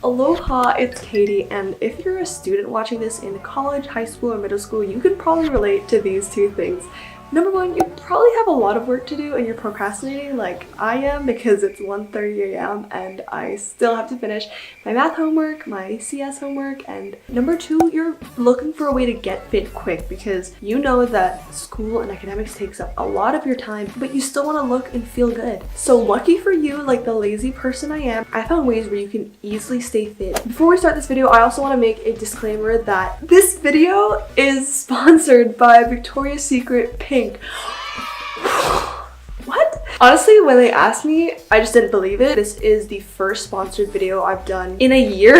Aloha, it's Katie, and if you're a student watching this in college, high school, or middle school, you could probably relate to these two things. Number one, you probably have a lot of work to do and you're procrastinating like I am because it's 1:30 a.m. and I still have to finish my math homework, my CS homework, and number two, you're looking for a way to get fit quick because you know that school and academics takes up a lot of your time, but you still want to look and feel good. So lucky for you, like the lazy person I am, I found ways where you can easily stay fit. Before we start this video, I also want to make a disclaimer that this video is sponsored by Victoria's Secret Pink. What? Honestly, when they asked me, I just didn't believe it. This is the first sponsored video I've done in a year.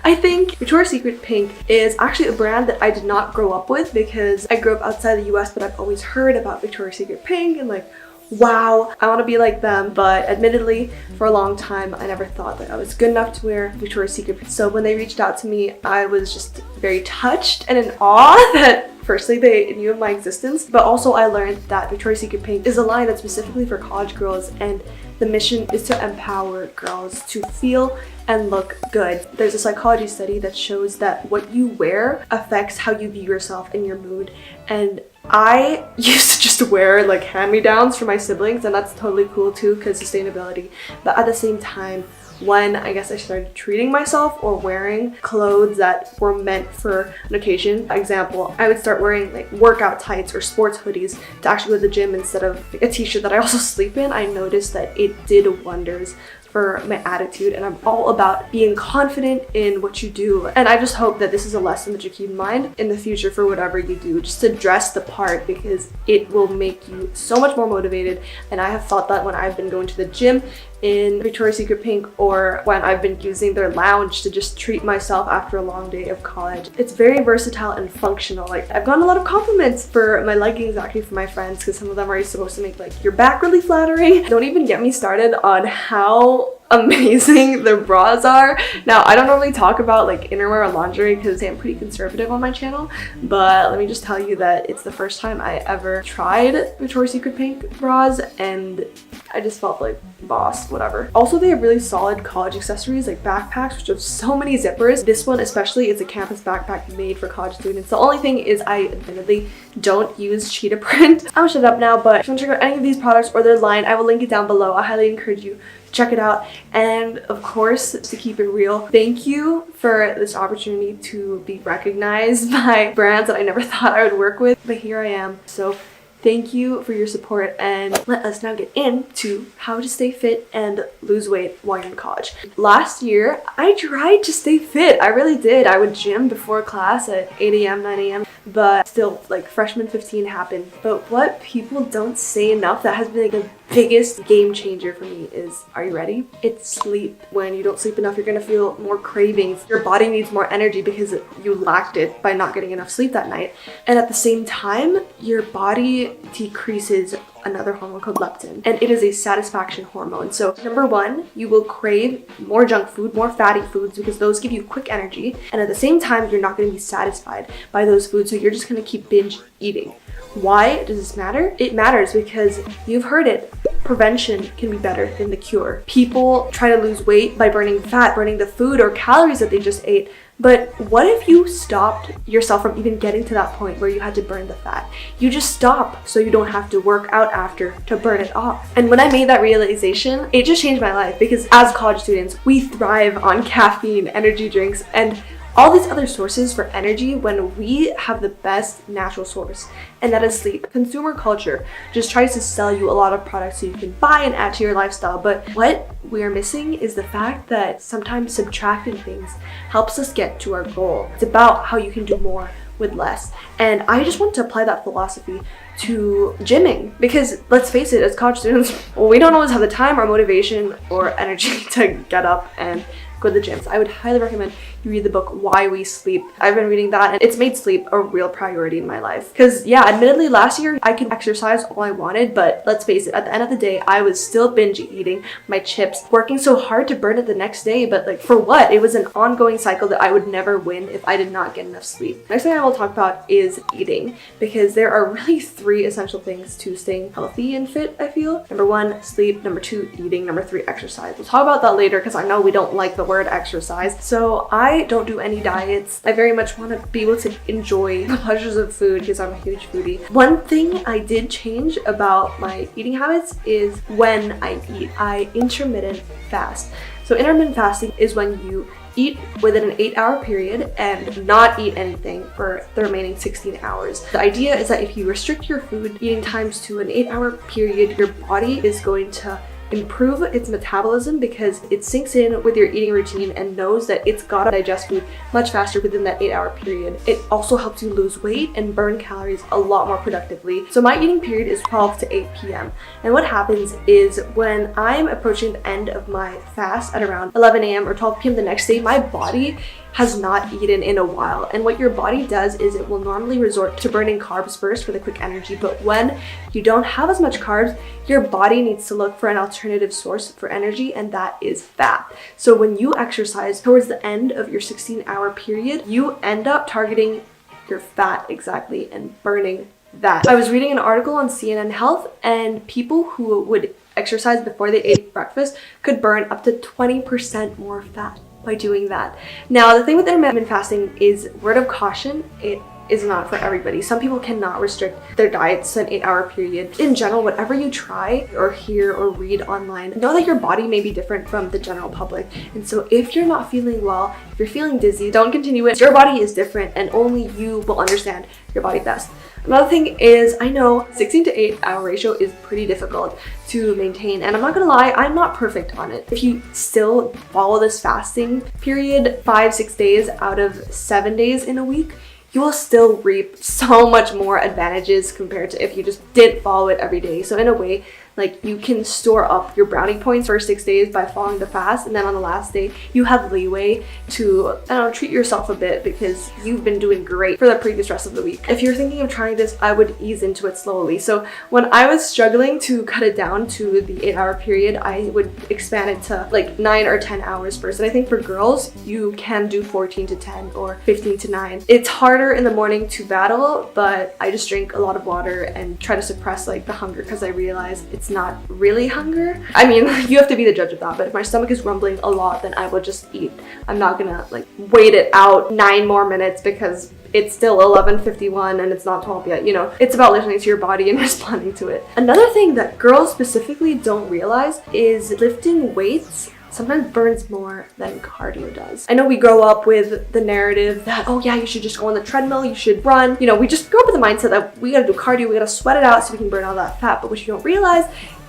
I think Victoria's Secret Pink is actually a brand that I did not grow up with because I grew up outside the US, but I've always heard about Victoria's Secret Pink and like, wow, I want to be like them. But admittedly, for a long time, I never thought that I was good enough to wear Victoria's Secret. So when they reached out to me, I was just very touched and in awe that firstly, they knew of my existence, but also I learned that Victoria's Secret Pink is a line that's specifically for college girls, and the mission is to empower girls to feel and look good. There's a psychology study that shows that what you wear affects how you view yourself and your mood, and I used to just wear like hand-me-downs for my siblings, and that's totally cool too because sustainability, but at the same time, when I guess I started treating myself or wearing clothes that were meant for an occasion. For example, I would start wearing like workout tights or sports hoodies to actually go to the gym instead of a t-shirt that I also sleep in. I noticed that it did wonders for my attitude, and I'm all about being confident in what you do. And I just hope that this is a lesson that you keep in mind in the future for whatever you do, just to dress the part because it will make you so much more motivated. And I have felt that when I've been going to the gym in Victoria's Secret Pink or when I've been using their lounge to just treat myself after a long day of college. It's very versatile and functional. Like I've gotten a lot of compliments for my leggings actually from my friends because some of them are supposed to make like your back really flattering. Don't even get me started on how amazing the bras are. Now, I don't normally talk about like innerwear or lingerie because I'm pretty conservative on my channel, but let me just tell you that it's the first time I ever tried Victoria's Secret Pink bras and I just felt like boss, whatever. Also, they have really solid college accessories like backpacks, which have so many zippers. This one especially is a campus backpack made for college students. The only thing is I admittedly don't use cheetah print. I'm gonna shut up now, but if you want to check out any of these products or their line, I will link it down below. I highly encourage you to check it out. And of course, to keep it real, thank you for this opportunity to be recognized by brands that I never thought I would work with, but here I am. So thank you for your support, and let us now get into how to stay fit and lose weight while you're in college. Last year, I tried to stay fit. I really did. I would gym before class at 8 a.m., 9 a.m., but still, like freshman 15 happened. But what people don't say enough that has been like the biggest game changer for me is, are you ready? It's sleep. When you don't sleep enough, you're gonna feel more cravings. Your body needs more energy because you lacked it by not getting enough sleep that night. And at the same time, your body decreases another hormone called leptin, and it is a satisfaction hormone. So number one, you will crave more junk food, more fatty foods, because those give you quick energy, and at the same time you're not going to be satisfied by those foods, so you're just going to keep binge eating. Why does this matter? It matters because you've heard it. Prevention can be better than the cure. People try to lose weight by burning fat, burning the food or calories that they just ate. But what if you stopped yourself from even getting to that point where you had to burn the fat? You just stop so you don't have to work out after to burn it off. And when I made that realization, it just changed my life because as college students, we thrive on caffeine, energy drinks, and all these other sources for energy when we have the best natural source, and that is sleep. Consumer culture just tries to sell you a lot of products so you can buy and add to your lifestyle, but what we are missing is the fact that sometimes subtracting things helps us get to our goal. It's about how you can do more with less. And I just want to apply that philosophy to gymming because let's face it, as college students, we don't always have the time or motivation or energy to get up and go to the gym. So I would highly recommend you read the book Why We Sleep. I've been reading that and it's made sleep a real priority in my life. Because yeah, admittedly last year I could exercise all I wanted, but let's face it, at the end of the day, I was still binge eating my chips, working so hard to burn it the next day, but like for what? It was an ongoing cycle that I would never win if I did not get enough sleep. Next thing I will talk about is eating, because there are really 3 essential things to staying healthy and fit, I feel. Number 1, sleep. Number 2, eating. Number 3, exercise. We'll talk about that later because I know we don't like the the word exercise. So I don't do any diets. I very much want to be able to enjoy the pleasures of food because I'm a huge foodie. One thing I did change about my eating habits is when I eat. I intermittent fast. So intermittent fasting is when you eat within an 8-hour period and not eat anything for the remaining 16 hours. The idea is that if you restrict your food eating times to an 8-hour period, your body is going to improve its metabolism because it sinks in with your eating routine and knows that it's gotta digest food much faster within that 8-hour period. It also helps you lose weight and burn calories a lot more productively. So my eating period is 12 to 8 p.m. And what happens is when I'm approaching the end of my fast at around 11 a.m. or 12 p.m. the next day, my body has not eaten in a while. And what your body does is it will normally resort to burning carbs first for the quick energy. But when you don't have as much carbs, your body needs to look for an alternative source for energy, and that is fat. So when you exercise towards the end of your 16-hour period, you end up targeting your fat exactly and burning that. I was reading an article on CNN Health, and people who would exercise before they ate breakfast could burn up to 20% more fat by doing that. Now, the thing with intermittent fasting is, word of caution, it is not for everybody. Some people cannot restrict their diets to an 8-hour period. In general, whatever you try or hear or read online, know that your body may be different from the general public. And so if you're not feeling well, if you're feeling dizzy, don't continue it. Your body is different and only you will understand your body best. Another thing is, I know 16 to 8 hour ratio is pretty difficult to maintain, and I'm not gonna lie, I'm not perfect on it. If you still follow this fasting period 5-6 days out of 7 days in a week, you will still reap so much more advantages compared to if you just didn't follow it every day. So in a way, like, you can store up your brownie points for 6 days by following the fast, and then on the last day you have leeway to, I don't know, treat yourself a bit because you've been doing great for the previous rest of the week. If you're thinking of trying this, I would ease into it slowly. So when I was struggling to cut it down to the 8-hour period, I would expand it to like 9 or 10 hours first. And I think for girls, you can do 14 to 10 or 15 to 9. It's harder in the morning to battle, but I just drink a lot of water and try to suppress like the hunger because I realize it's not really hunger. I mean, you have to be the judge of that, but if my stomach is rumbling a lot, then I will just eat. I'm not gonna like wait it out 9 more minutes because it's still 11:51 and it's not 12 yet, you know. It's about listening to your body and responding to it. Another thing that girls specifically don't realize is lifting weights sometimes burns more than cardio does. I know we grow up with the narrative that, oh yeah, you should just go on the treadmill, you should run. You know, we just grow up with the mindset that we gotta do cardio, we gotta sweat it out so we can burn all that fat. But what you don't realize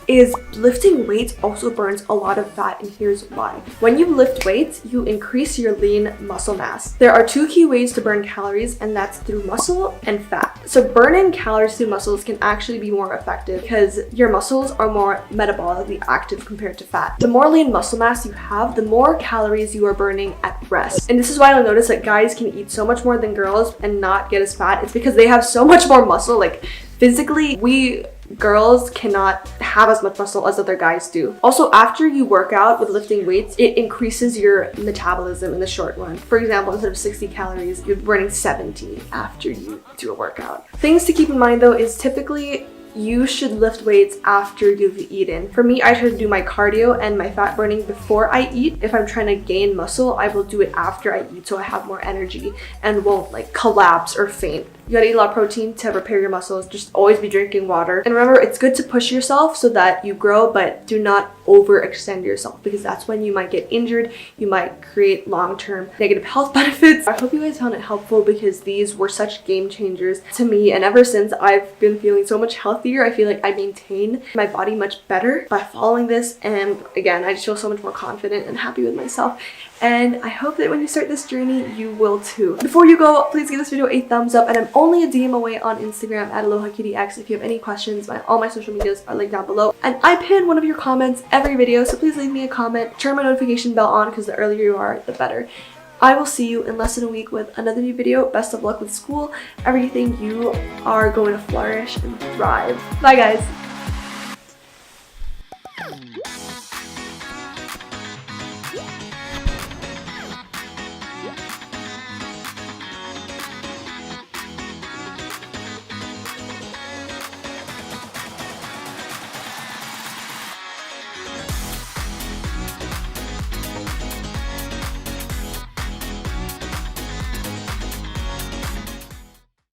is lifting weights also burns a lot of fat, and here's why. When you lift weights, you increase your lean muscle mass. There are 2 key ways to burn calories, and that's through muscle and fat. So burning calories through muscles can actually be more effective because your muscles are more metabolically active compared to fat. The more lean muscle mass you have, the more calories you are burning at rest. And this is why you'll notice that guys can eat so much more than girls and not get as fat. It's because they have so much more muscle. Like, physically, we girls cannot have as much muscle as other guys do. Also, after you work out with lifting weights, it increases your metabolism in the short run. For example, instead of 60 calories, you're burning 70 after you do a workout. Things to keep in mind though is typically you should lift weights after you've eaten. For me, I try to do my cardio and my fat burning before I eat. If I'm trying to gain muscle, I will do it after I eat so I have more energy and won't like collapse or faint. You gotta eat a lot of protein to repair your muscles. Just always be drinking water. And remember, it's good to push yourself so that you grow, but do not overextend yourself because that's when you might get injured. You might create long-term negative health benefits. I hope you guys found it helpful because these were such game changers to me. And ever since, I've been feeling so much healthier. I feel like I maintain my body much better by following this. And again, I just feel so much more confident and happy with myself. And I hope that when you start this journey, you will too. Before you go, please give this video a thumbs up, and I'm only a DM away on Instagram at AlohaKittyX. If you have any questions, all my social medias are linked down below. And I pin one of your comments every video, so please leave me a comment. Turn my notification bell on because the earlier you are, the better. I will see you in less than a week with another new video. Best of luck with school, everything. You are going to flourish and thrive. Bye guys.